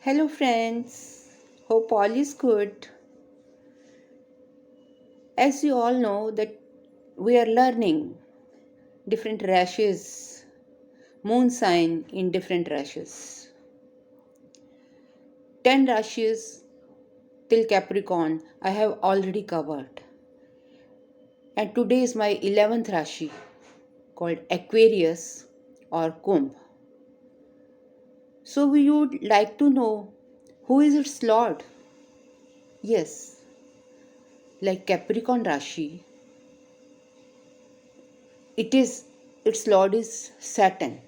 Hello, friends. Hope all is good. As you all know, that we are learning different rashes, moon sign in different rashes. 10 rashes till Capricorn I have already covered. And today is my 11th Rashi called Aquarius or Kumbh. So we would like to know who is its lord. Yes, like Capricorn Rashi, its lord is Saturn.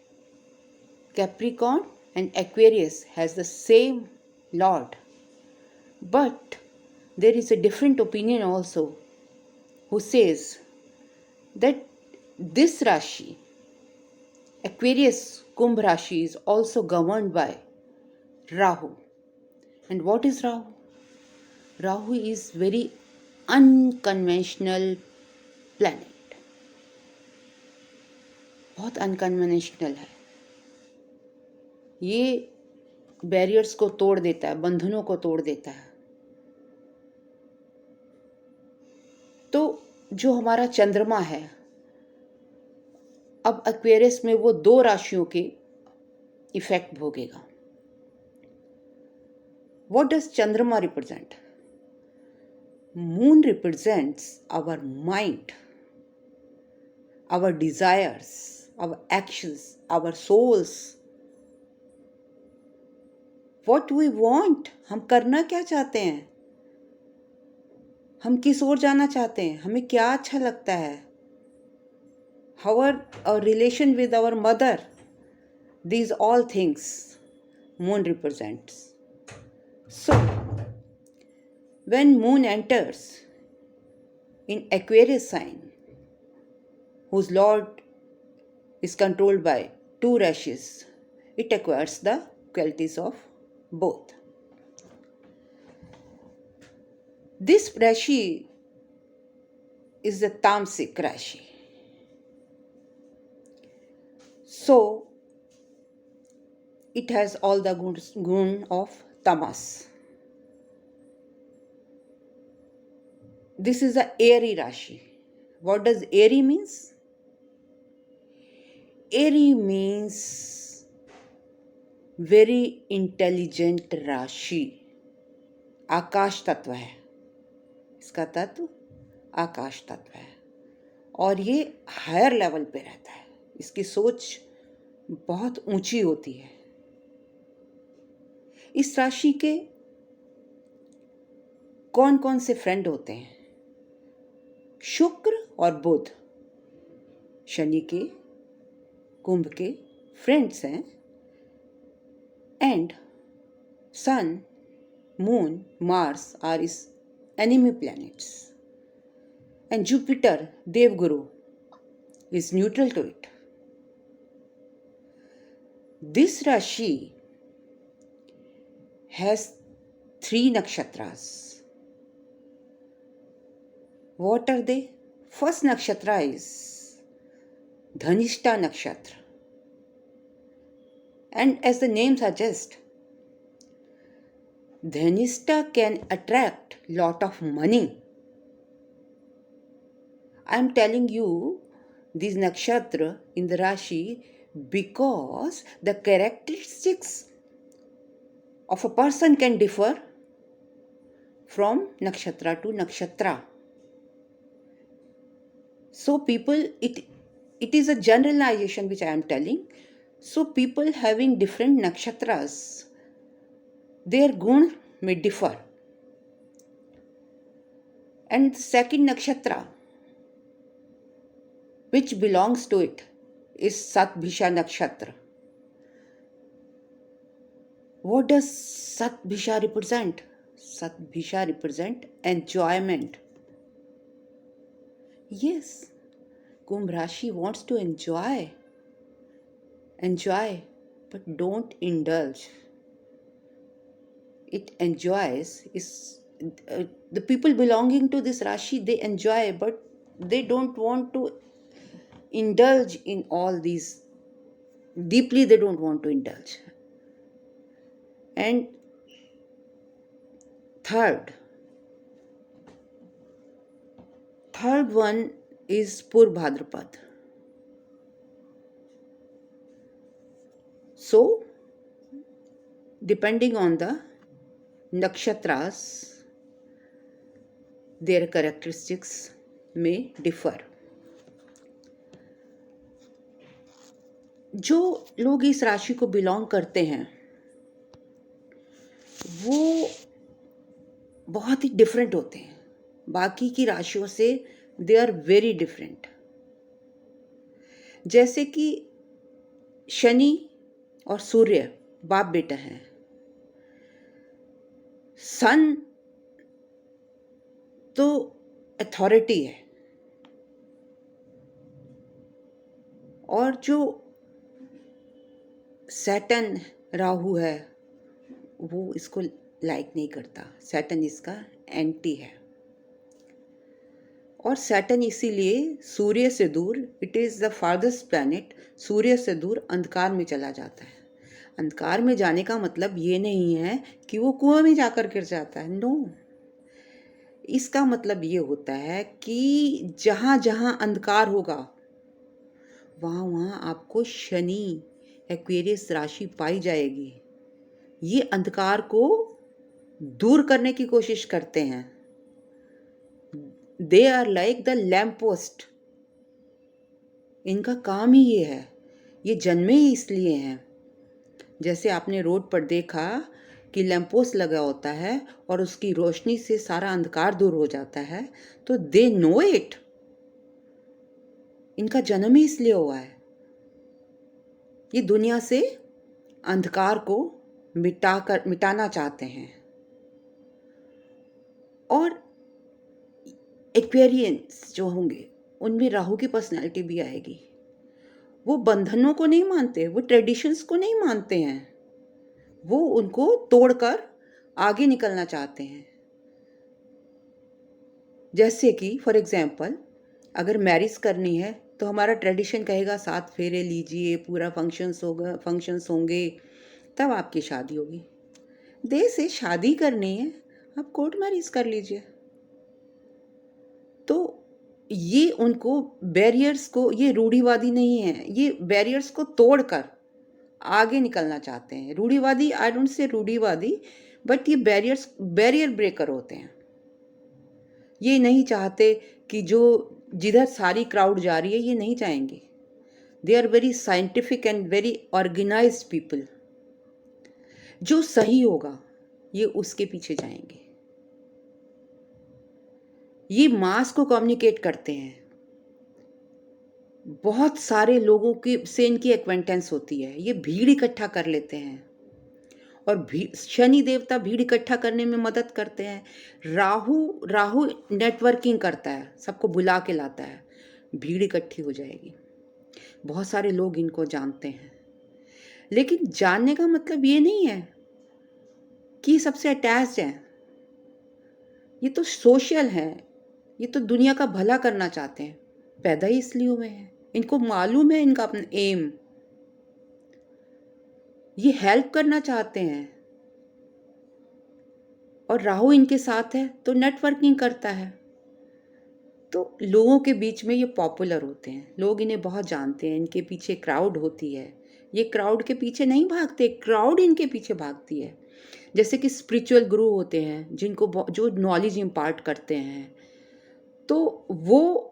Capricorn and Aquarius has the same lord, but there is a different opinion also who says that this Rashi, Aquarius Kumbh Rashi, is also governed by Rahu. And what is Rahu? Rahu is very unconventional planet. बहुत unconventional है. ये barriers को तोड़ देता है, बंधनों को तोड़ देता है. तो जो हमारा चंद्रमा है, अब एक्वेरियस में वो दो राशियों के effect भोगेगा. What does Chandrama represent? Moon represents our mind, our desires, our actions, our souls. What we want, हम करना क्या चाहते हैं, हम किस ओर जाना चाहते हैं, हमें क्या अच्छा लगता है, our relation with our mother, these all things moon represents. So when moon enters in Aquarius sign, whose lord is controlled by two rashes, it acquires the qualities of both. This Rashi is the Tamasic Rashi. So it has all the gun of Tamas. This is a airy Rashi. What does airy means? Airy means very intelligent राशि. आकाश तत्व है, इसका तत्व आकाश तत्व है और ये higher level पे रहता है. इसकी सोच बहुत ऊंची होती है. इस राशि के कौन कौन से फ्रेंड होते हैं? शुक्र और बुध शनि के, कुंभ के फ्रेंड्स हैं. And sun, moon, Mars are is enemy planets, and Jupiter, Devguru, is neutral to it. This Rashi has 3 nakshatras. What are they? First nakshatra is Dhanishta nakshatra. And as the name suggests, Dhanishta can attract lot of money. I am telling you these nakshatra in the Rashi because the characteristics of a person can differ from nakshatra to nakshatra. So people, it is a generalization which I am telling. So people having different nakshatras, their gun may differ. And the second nakshatra which belongs to it is Satbhisha nakshatra. What does Satbhisha represent? Satbhisha represent enjoyment. Yes, Kumbh Rashi wants to enjoy, but don't indulge. It enjoys is the people belonging to this Rashi, they enjoy, but they don't want to indulge in all these. Deeply they don't want to indulge. And third one is Purvabhadrapad. So depending on the nakshatras, their characteristics may differ. जो लोग इस राशि को belong करते हैं वो बहुत ही different होते हैं बाकी की राशियों से. They are very different. जैसे कि शनि और सूर्य बाप बेटा हैं. सन तो अथॉरिटी है और जो सैटर्न राहु है वो इसको लाइक नहीं करता. सैटर्न इसका एंटी है और सैटर्न इसीलिए सूर्य से दूर, it is the farthest planet, सूर्य से दूर अंधकार में चला जाता है. अंधकार में जाने का मतलब ये नहीं है कि वो कुआं में जाकर गिर जाता है. नो, इसका मतलब ये होता है कि जहाँ जहाँ अंधकार होगा वहाँ वहाँ आपको शनि एक्वेरियस राशि पाई जाएगी. ये अंधकार को दूर करने की कोशिश करते हैं. They are like the lamp post. इनका काम ही ये है. ये जन्मे ही इसलिए हैं. जैसे आपने रोड पर देखा कि लैम्प पोस्ट लगा होता है और उसकी रोशनी से सारा अंधकार दूर हो जाता है, तो दे नो इट. इनका जन्म ही इसलिए हुआ है. ये दुनिया से अंधकार को मिटाना चाहते हैं. और एक्वेरियंस जो होंगे उनमें राहु की पर्सनैलिटी भी आएगी. वो बंधनों को नहीं मानते, वो ट्रेडिशंस को नहीं मानते हैं, वो उनको तोड़कर आगे निकलना चाहते हैं. जैसे कि फॉर एग्जाम्पल अगर मैरिज करनी है तो हमारा ट्रेडिशन कहेगा 7 फेरे लीजिए, पूरा फंक्शंस होंगे, तब आपकी शादी होगी. देश से शादी करनी है आप कोर्ट मैरिज कर लीजिए. तो ये उनको बैरियर्स को, ये रूढ़िवादी नहीं है, ये बैरियर्स को तोड़कर आगे निकलना चाहते हैं. रूढ़िवादी, आई डोंट से रूढ़िवादी, बट ये बैरियर ब्रेकर होते हैं. ये नहीं चाहते कि जो जिधर सारी क्राउड जा रही है ये नहीं चाहेंगे. They are very scientific and very organised people. जो सही होगा ये उसके पीछे जाएंगे. ये मास को कम्युनिकेट करते हैं. बहुत सारे लोगों की से इनकी एक्वेंटेंस होती है. ये भीड़ इकट्ठा कर लेते हैं और शनि देवता भीड़ इकट्ठा करने में मदद करते हैं. राहु नेटवर्किंग करता है, सबको बुला के लाता है. भीड़ इकट्ठी हो जाएगी. बहुत सारे लोग इनको जानते हैं, लेकिन जानने का मतलब ये नहीं है कि सबसे अटैच्ड हैं. ये तो सोशल हैं. ये तो दुनिया का भला करना चाहते हैं. पैदा ही इसलिए हुए हैं. इनको मालूम है इनका अपना एम. ये हेल्प करना चाहते हैं और राहु इनके साथ है तो नेटवर्किंग करता है. तो लोगों के बीच में ये पॉपुलर होते हैं. लोग इन्हें बहुत जानते हैं. इनके पीछे क्राउड होती है. ये क्राउड के पीछे नहीं भागते, क्राउड इनके पीछे भागती है. जैसे कि स्पिरिचुअल गुरु होते हैं जिनको जो नॉलेज इम्पार्ट करते हैं, तो वो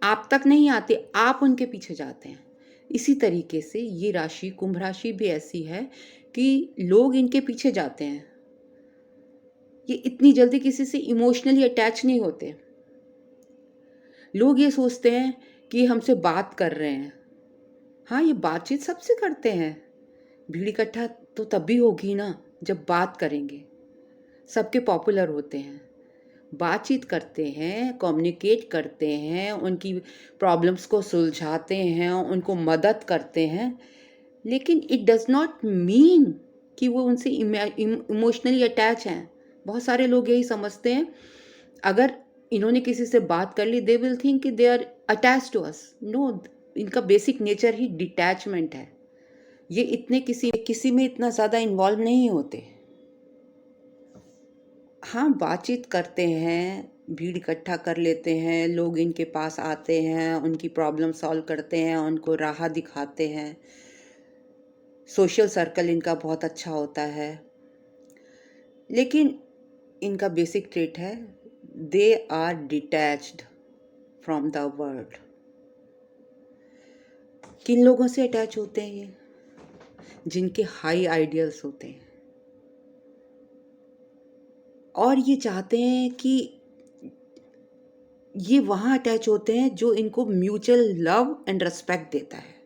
आप तक नहीं आते, आप उनके पीछे जाते हैं. इसी तरीके से ये राशि, कुंभ राशि भी ऐसी है कि लोग इनके पीछे जाते हैं. ये इतनी जल्दी किसी से इमोशनली अटैच नहीं होते. लोग ये सोचते हैं कि हमसे बात कर रहे हैं. हाँ, ये बातचीत सबसे करते हैं. भीड़ इकट्ठा तो तब भी होगी ना जब बात करेंगे. सबके पॉपुलर होते हैं, बातचीत करते हैं, कम्युनिकेट करते हैं, उनकी प्रॉब्लम्स को सुलझाते हैं, उनको मदद करते हैं. लेकिन इट डज़ नॉट मीन कि वो उनसे इमोशनली अटैच हैं. बहुत सारे लोग यही समझते हैं अगर इन्होंने किसी से बात कर ली, दे विल थिंक कि they are attach to us. No, इनका बेसिक नेचर ही डिटैचमेंट है. ये इतने किसी में इतना ज़्यादा इन्वॉल्व नहीं होते. हाँ, बातचीत करते हैं, भीड़ इकट्ठा कर लेते हैं, लोग इनके पास आते हैं, उनकी प्रॉब्लम सॉल्व करते हैं, उनको राह दिखाते हैं। सोशल सर्कल इनका बहुत अच्छा होता है। लेकिन इनका बेसिक ट्रेट है, they are detached from the world. किन लोगों से अटैच होते हैं ये? जिनके हाई आइडियल्स होते हैं, और ये चाहते हैं कि ये वहाँ अटैच होते हैं जो इनको म्यूचुअल लव एंड रिस्पेक्ट देता है।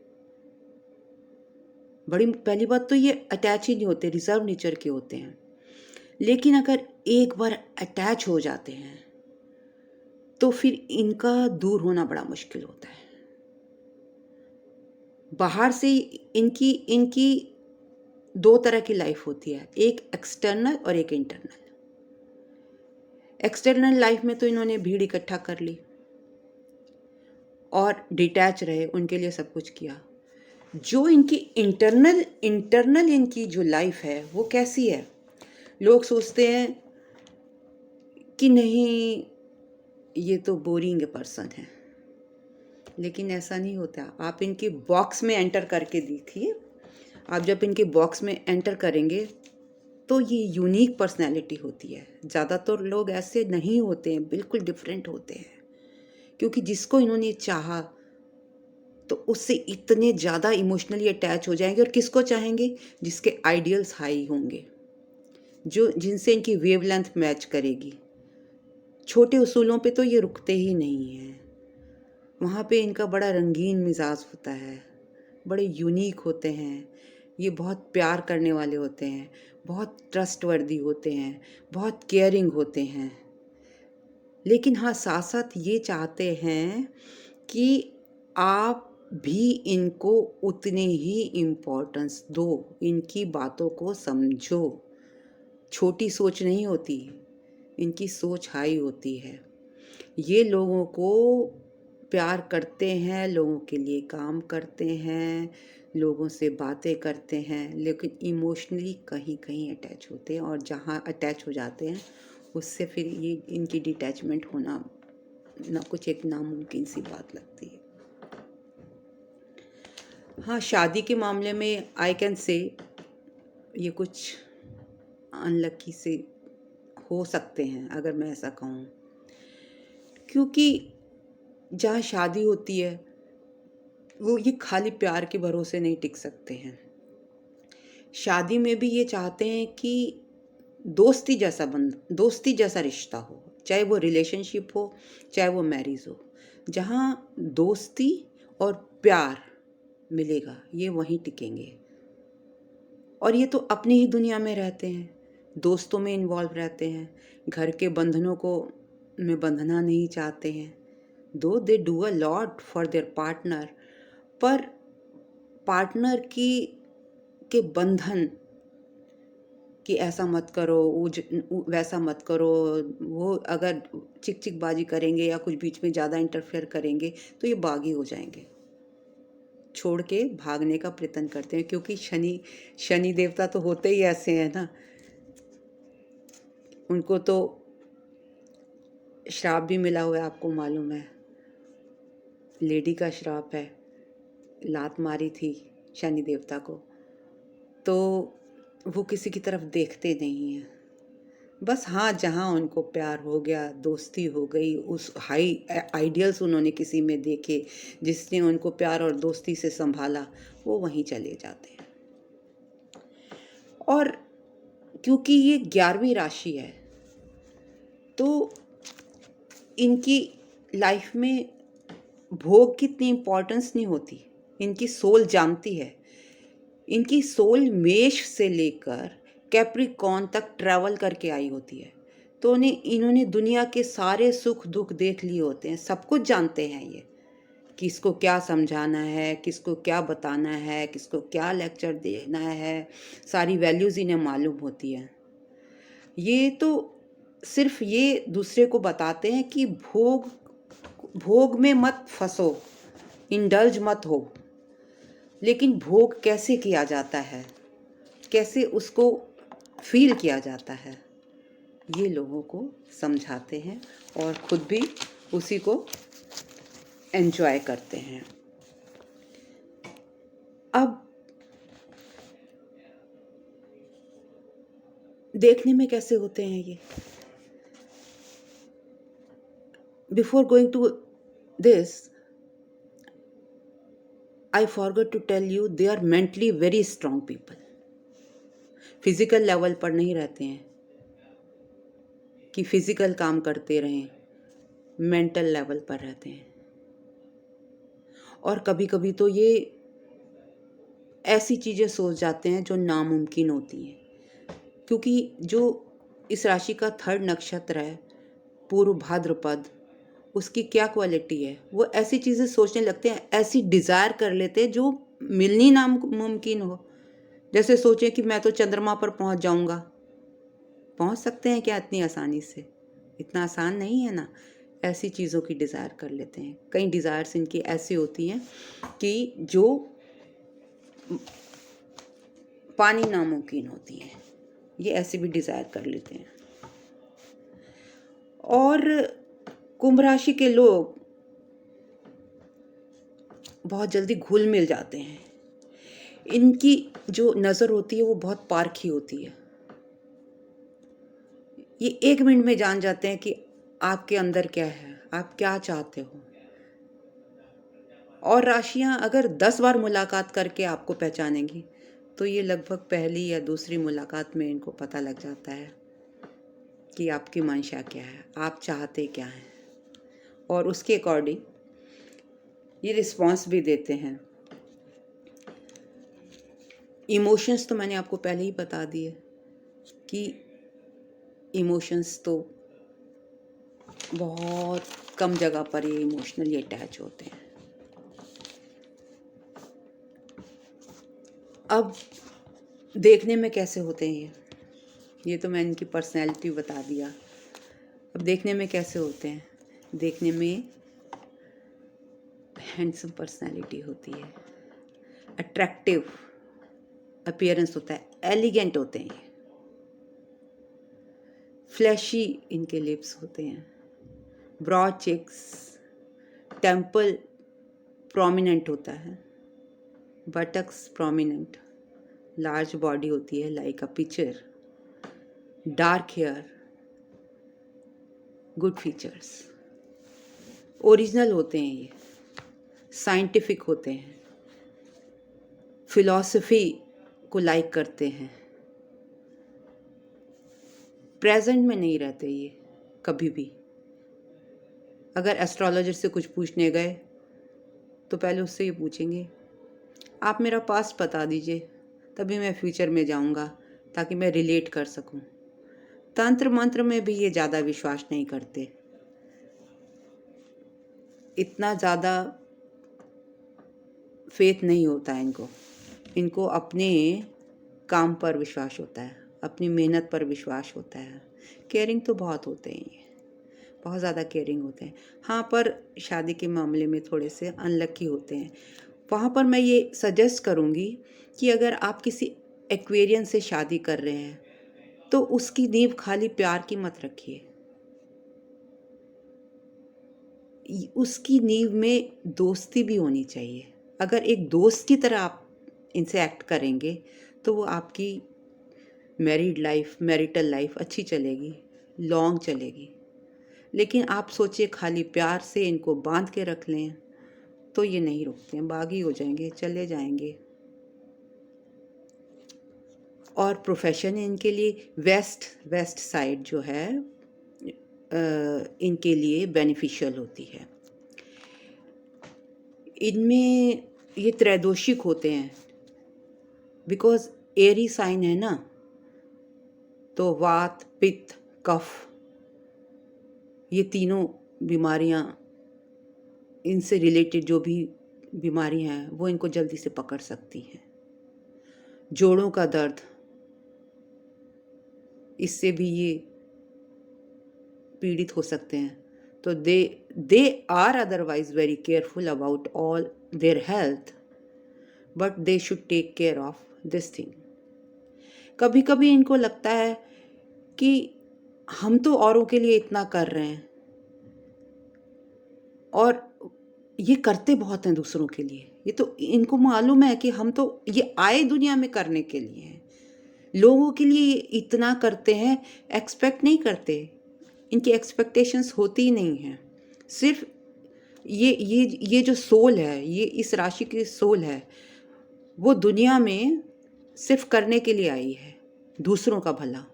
बड़ी पहली बात तो ये अटैच ही नहीं होते, रिजर्व नेचर के होते हैं। लेकिन अगर एक बार अटैच हो जाते हैं तो फिर इनका दूर होना बड़ा मुश्किल होता है। बाहर से इनकी इनकी दो तरह की लाइफ होती है, एक एक्सटर्नल और एक इंटरनल। एक्सटर्नल लाइफ में तो इन्होंने भीड़ इकट्ठा कर ली और डिटैच रहे, उनके लिए सब कुछ किया। जो इनकी इंटरनल इनकी जो लाइफ है वो कैसी है? लोग सोचते हैं कि नहीं, ये तो बोरिंग पर्सन है, लेकिन ऐसा नहीं होता। आप इनके बॉक्स में एंटर करके देखिए। आप जब इनके बॉक्स में एंटर करेंगे तो ये यूनिक पर्सनैलिटी होती है। ज़्यादातर लोग ऐसे नहीं होते हैं, बिल्कुल डिफरेंट होते हैं, क्योंकि जिसको इन्होंने चाहा तो उससे इतने ज़्यादा इमोशनली अटैच हो जाएंगे। और किसको चाहेंगे? जिसके आइडियल्स हाई होंगे, जो जिनसे इनकी वेवलेंथ मैच करेगी। छोटे उसूलों पे तो ये रुकते ही नहीं हैं। वहाँ पे इनका बड़ा रंगीन मिजाज होता है, बड़े यूनिक होते हैं। ये बहुत प्यार करने वाले होते हैं, बहुत ट्रस्टवर्दी होते हैं, बहुत केयरिंग होते हैं। लेकिन हाँ, साथ साथ ये चाहते हैं कि आप भी इनको उतने ही इम्पोर्टेंस दो, इनकी बातों को समझो। छोटी सोच नहीं होती, इनकी सोच हाई होती है। ये लोगों को प्यार करते हैं, लोगों के लिए काम करते हैं, लोगों से बातें करते हैं, लेकिन इमोशनली कहीं कहीं अटैच होते हैं। और जहाँ अटैच हो जाते हैं उससे फिर ये इनकी डिटैचमेंट होना ना कुछ एक नामुमकिन सी बात लगती है। हाँ, शादी के मामले में आई कैन से ये कुछ अनलकी से हो सकते हैं, अगर मैं ऐसा कहूँ, क्योंकि जहाँ शादी होती है वो ये खाली प्यार के भरोसे नहीं टिक सकते हैं। शादी में भी ये चाहते हैं कि दोस्ती जैसा रिश्ता हो, चाहे वो रिलेशनशिप हो, चाहे वो मैरिज हो। जहाँ दोस्ती और प्यार मिलेगा ये वहीं टिकेंगे। और ये तो अपनी ही दुनिया में रहते हैं, दोस्तों में इन्वॉल्व रहते हैं, घर के बंधनों को में बंधना नहीं चाहते हैं। दो they do a lot for their partner, पर पार्टनर की के बंधन कि ऐसा मत करो, वैसा मत करो, वो अगर चिकचिकबाजी करेंगे या कुछ बीच में ज़्यादा इंटरफेयर करेंगे तो ये बागी हो जाएंगे, छोड़ के भागने का प्रयत्न करते हैं। क्योंकि शनि देवता तो होते ही ऐसे हैं ना, उनको तो श्राप भी मिला हुआ है, आपको मालूम है। लेडी का श्राप है, लात मारी थी शनि देवता को, तो वो किसी की तरफ देखते नहीं हैं। बस हाँ, जहाँ उनको प्यार हो गया, दोस्ती हो गई, उस हाई आइडियल्स उन्होंने किसी में देखे जिसने उनको प्यार और दोस्ती से संभाला, वो वहीं चले जाते हैं। और क्योंकि ये 11वीं राशि है तो इनकी लाइफ में भोग की इतनी इम्पोर्टेंस नहीं होती। इनकी सोल जानती है, इनकी सोल मेष से लेकर कैप्रिकॉर्न तक ट्रैवल करके आई होती है। तो इन्होंने दुनिया के सारे सुख दुख देख लिए होते हैं, सब कुछ जानते हैं ये, किसको क्या समझाना है, किसको क्या बताना है, किसको क्या लेक्चर देना है। सारी वैल्यूज़ इन्हें मालूम होती है। ये तो सिर्फ ये दूसरे को बताते हैं कि भोग में मत फंसो, इंडल्ज मत हो। लेकिन भोग कैसे किया जाता है, कैसे उसको फील किया जाता है, ये लोगों को समझाते हैं और खुद भी उसी को एंजॉय करते हैं। अब देखने में कैसे होते हैं ये? Before going to this, I forgot to tell you, they are mentally very strong people. Physical level पर नहीं रहते हैं कि फिजिकल काम करते रहें, मेंटल लेवल पर रहते हैं। और कभी कभी तो ये ऐसी चीज़ें सोच जाते हैं जो नामुमकिन होती हैं, क्योंकि जो इस राशि का थर्ड नक्षत्र है पूर्व भाद्रपद, उसकी क्या क्वालिटी है, वो ऐसी चीज़ें सोचने लगते हैं, ऐसी डिज़ायर कर लेते हैं जो मिलनी नामुमकिन हो। जैसे सोचें कि मैं तो चंद्रमा पर पहुंच जाऊंगा। पहुंच सकते हैं क्या इतनी आसानी से? इतना आसान नहीं है ना। ऐसी चीज़ों की डिज़ायर कर लेते हैं। कई डिज़ायर्स इनकी ऐसी होती हैं कि जो पानी नामुमकिन होती हैं, ये ऐसी भी डिज़ायर कर लेते हैं। और कुंभ राशि के लोग बहुत जल्दी घुल मिल जाते हैं। इनकी जो नज़र होती है वो बहुत पारखी होती है। ये 1 मिनट में जान जाते हैं कि आपके अंदर क्या है, आप क्या चाहते हो। और राशियां अगर 10 बार मुलाकात करके आपको पहचानेंगी तो ये लगभग पहली या दूसरी मुलाकात में इनको पता लग जाता है कि आपकी मंशा क्या है, आप चाहते क्या हैं, और उसके अकॉर्डिंग ये रिस्पॉन्स भी देते हैं। इमोशंस तो मैंने आपको पहले ही बता दिए कि इमोशंस तो बहुत कम जगह पर ये इमोशनली अटैच होते हैं। अब देखने में कैसे होते हैं ये तो मैं इनकी पर्सनैलिटी बता दिया। अब देखने में कैसे होते हैं? देखने में हैंडसम पर्सनैलिटी होती है, अट्रैक्टिव अपीयरेंस होता है, एलिगेंट होते हैं, फ्लैशी इनके लिप्स होते हैं, ब्रॉड चिक्स, टेम्पल प्रोमिनेंट होता है, बटक्स प्रोमिनेंट, लार्ज बॉडी होती है like a picture, dark hair, good features, original होते हैं ये, साइंटिफिक होते हैं, फिलॉसफी को लाइक करते हैं, प्रेजेंट में नहीं रहते ये कभी भी। अगर एस्ट्रोलॉजर से कुछ पूछने गए तो पहले उससे ये पूछेंगे आप मेरा पास्ट बता दीजिए, तभी मैं फ्यूचर में जाऊंगा ताकि मैं रिलेट कर सकूं। तंत्र मंत्र में भी ये ज़्यादा विश्वास नहीं करते, इतना ज़्यादा फेथ नहीं होता है इनको। इनको अपने काम पर विश्वास होता है, अपनी मेहनत पर विश्वास होता है। केयरिंग तो बहुत होते हैं ये, बहुत ज़्यादा केयरिंग होते हैं। हाँ, पर शादी के मामले में थोड़े से अनलकी होते हैं। वहाँ पर मैं ये सजेस्ट करूँगी कि अगर आप किसी एक्वेरियन से शादी कर रहे हैं तो उसकी नींव खाली प्यार की मत रखिए, उसकी नींव में दोस्ती भी होनी चाहिए। अगर एक दोस्त की तरह आप इनसे एक्ट करेंगे तो वो आपकी मैरिटल लाइफ अच्छी चलेगी, लॉन्ग चलेगी। लेकिन आप सोचिए खाली प्यार से इनको बांध के रख लें तो ये नहीं रुकते हैं, बागी हो जाएंगे, चले जाएंगे। और प्रोफेशन इनके लिए वेस्ट साइड जो है इनके लिए बेनिफिशियल होती है। इनमें ये त्रैदोषिक होते हैं बिकॉज एरी साइन है ना, तो वात पित्त कफ ये तीनों बीमारियां, इनसे रिलेटेड जो भी बीमारियां हैं वो इनको जल्दी से पकड़ सकती हैं। जोड़ों का दर्द, इससे भी ये पीड़ित हो सकते हैं। तो they are otherwise very careful about all their health, but they should take care of this thing. कभी कभी इनको लगता है कि हम तो औरों के लिए इतना कर रहे हैं, और ये करते बहुत हैं दूसरों के लिए। ये तो इनको मालूम है कि हम तो ये आए दुनिया में करने के लिए हैं, लोगों के लिए इतना करते हैं, एक्सपेक्ट नहीं करते, इनकी एक्सपेक्टेशंस होती ही नहीं हैं। सिर्फ ये जो सोल है, ये इस राशि की सोल है, वो दुनिया में सिर्फ करने के लिए आई है, दूसरों का भला।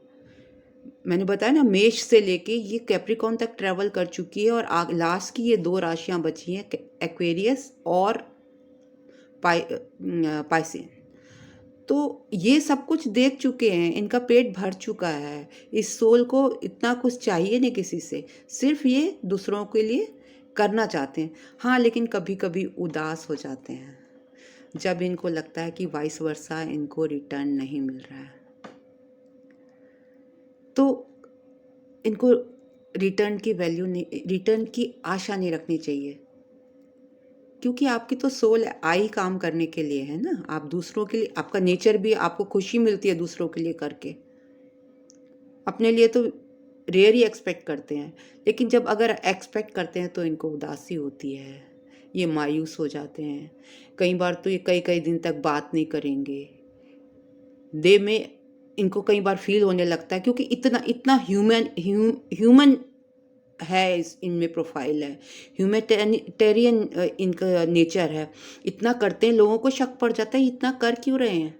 मैंने बताया ना, मेष से लेके ये कैप्रिकॉन तक ट्रैवल कर चुकी है, और लास्ट की ये 2 राशियां बची हैं, एक्वेरियस और पाइसियन। तो ये सब कुछ देख चुके हैं, इनका पेट भर चुका है, इस सोल को इतना कुछ चाहिए नहीं किसी से, सिर्फ ये दूसरों के लिए करना चाहते हैं। हाँ, लेकिन कभी कभी उदास हो जाते हैं जब इनको लगता है कि वाइस वर्सा इनको रिटर्न नहीं मिल रहा है, तो इनको रिटर्न की वैल्यू नहीं, रिटर्न की आशा नहीं रखनी चाहिए, क्योंकि आपकी तो सोल आई काम करने के लिए है ना। आप दूसरों के लिए, आपका नेचर भी, आपको खुशी मिलती है दूसरों के लिए करके, अपने लिए तो रेयर ही एक्सपेक्ट करते हैं, लेकिन जब अगर एक्सपेक्ट करते हैं तो इनको उदासी होती है, ये मायूस हो जाते हैं। कई बार तो ये कई कई दिन तक बात नहीं करेंगे, दे में इनको कई बार फील होने लगता है, क्योंकि इतना इतना ह्यूमन है, इस इनमें प्रोफाइल है, ह्यूमैनिटेरियन इनका नेचर है। इतना करते हैं, लोगों को शक पड़ जाता है इतना कर क्यों रहे हैं,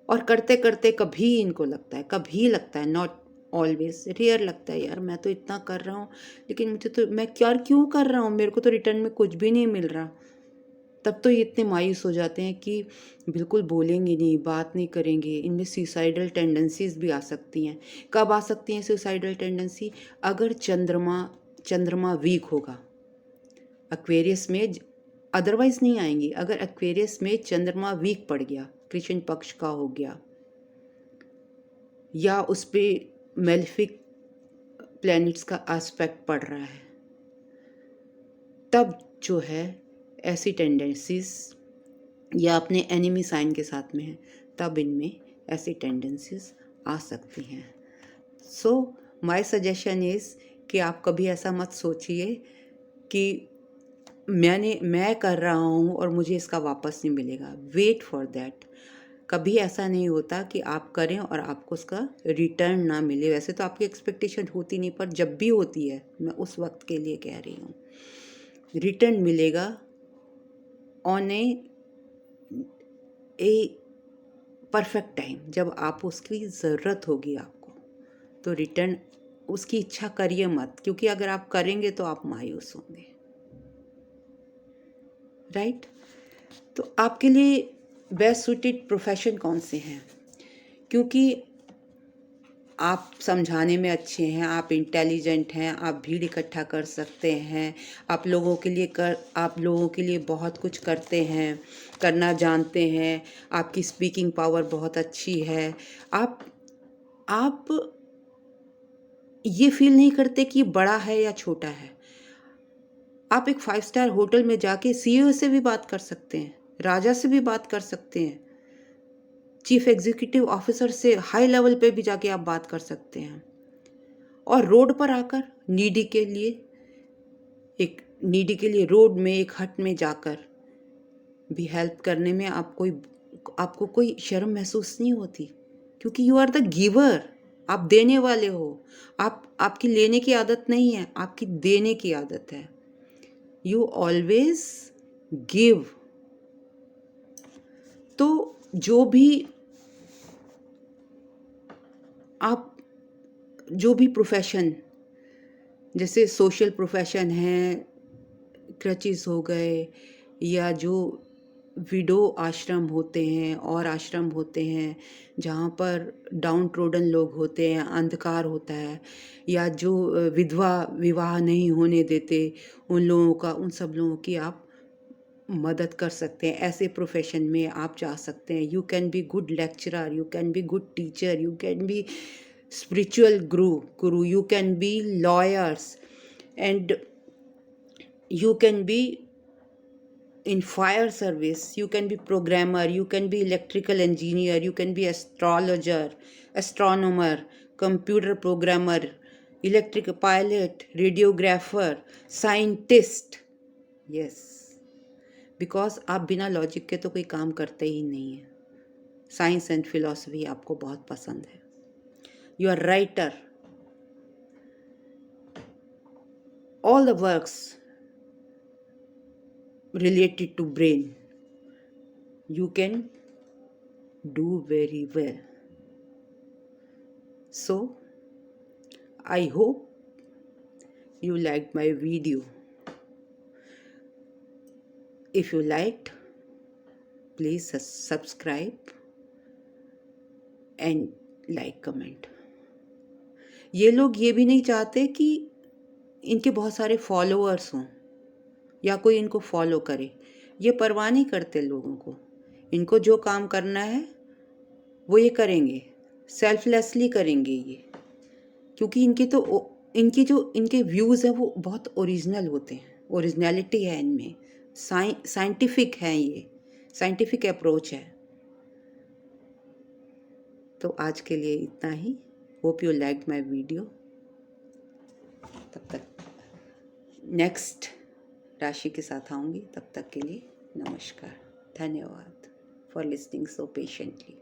और करते करते कभी इनको लगता है, कभी लगता है, नॉट ऑलवेज, रेयर लगता है, यार मैं तो इतना कर रहा हूँ, लेकिन मुझे तो, मैं क्यों कर रहा हूँ, मेरे को तो रिटर्न में कुछ भी नहीं मिल रहा। तब तो ये इतने मायूस हो जाते हैं कि बिल्कुल बोलेंगे नहीं, बात नहीं करेंगे। इनमें सुसाइडल टेंडेंसीज भी आ सकती हैं। कब आ सकती हैं सुसाइडल टेंडेंसी? अगर चंद्रमा वीक होगा एक्वेरियस में, अदरवाइज नहीं आएंगी। अगर एक्वेरियस में चंद्रमा वीक पड़ गया, कृष्ण पक्ष का हो गया, या उस पर मेलिफिक प्लैनेट्स का एस्पेक्ट पड़ रहा है, तब जो है ऐसी टेंडेंसीज, या अपने एनिमी साइन के साथ में है, तब इनमें ऐसी टेंडेंसीज आ सकती हैं। सो माय सजेशन इज़ कि आप कभी ऐसा मत सोचिए कि मैं कर रहा हूँ और मुझे इसका वापस नहीं मिलेगा। Wait for that. कभी ऐसा नहीं होता कि आप करें और आपको उसका रिटर्न ना मिले। वैसे तो आपकी एक्सपेक्टेशन होती नहीं, पर जब भी होती है, मैं उस वक्त के लिए कह रही हूँ, रिटर्न मिलेगा ऑन ए परफेक्ट टाइम, जब आप उसकी ज़रूरत होगी आपको, तो रिटर्न उसकी इच्छा करिए मत, क्योंकि अगर आप करेंगे तो आप मायूस होंगे, राइट। तो आपके लिए बेस्ट सूटेड प्रोफेशन कौन से हैं? क्योंकि आप समझाने में अच्छे हैं, आप इंटेलिजेंट हैं, आप भीड़ इकट्ठा कर सकते हैं, आप लोगों के लिए बहुत कुछ करते हैं, करना जानते हैं, आपकी स्पीकिंग पावर बहुत अच्छी है। आप ये फील नहीं करते कि बड़ा है या छोटा है। आप एक 5 स्टार होटल में जाके सीईओ से भी बात कर सकते हैं, राजा से भी बात कर सकते हैं, चीफ एग्जीक्यूटिव ऑफिसर से हाई लेवल पे भी जाके आप बात कर सकते हैं। और रोड पर आकर नीडी के लिए रोड में एक हट में जाकर भी हेल्प करने में आपको कोई शर्म महसूस नहीं होती, क्योंकि यू आर द गिवर। आप देने वाले हो। आपकी लेने की आदत नहीं है, आपकी देने की आदत है। You always give. तो जो भी प्रोफेशन, जैसे सोशल प्रोफेशन है, क्रचिस हो गए, या जो विडो आश्रम होते हैं और आश्रम होते हैं जहाँ पर डाउन ट्रोडन लोग होते हैं, अंधकार होता है, या जो विधवा विवाह नहीं होने देते, उन सब लोगों की आप मदद कर सकते हैं। ऐसे प्रोफेशन में आप जा सकते हैं। You can be good lecturer, you can be good teacher, you can be spiritual guru, you can be lawyers, and you can be in fire service, you can be programmer, you can be electrical engineer, you can be astronomer, computer programmer, electric pilot, radiographer, scientist. Yes, because आप बिना logic के तो कोई काम करते ही नहीं है। Science and philosophy आपको बहुत पसंद है। You are writer, all the works related to brain you can do very well. So I hope you liked my video. If you liked, please subscribe and like comment. ये लोग ये भी नहीं चाहते कि इनके बहुत सारे फॉलोअर्स हों या कोई इनको फॉलो करे। ये परवाह नहीं करते लोगों को। इनको जो काम करना है वो ये करेंगे, सेल्फलेसली करेंगे ये, क्योंकि इनके व्यूज़ हैं वो बहुत ओरिजिनल होते हैं, ओरिजिनलिटी है इनमें, साइंटिफिक है, ये साइंटिफिक अप्रोच है। तो आज के लिए इतना ही। Hope you like my video. तब तक नेक्स्ट राशि के साथ आऊँगी, तब तक के लिए नमस्कार। धन्यवाद फॉर लिसनिंग सो पेशेंटली।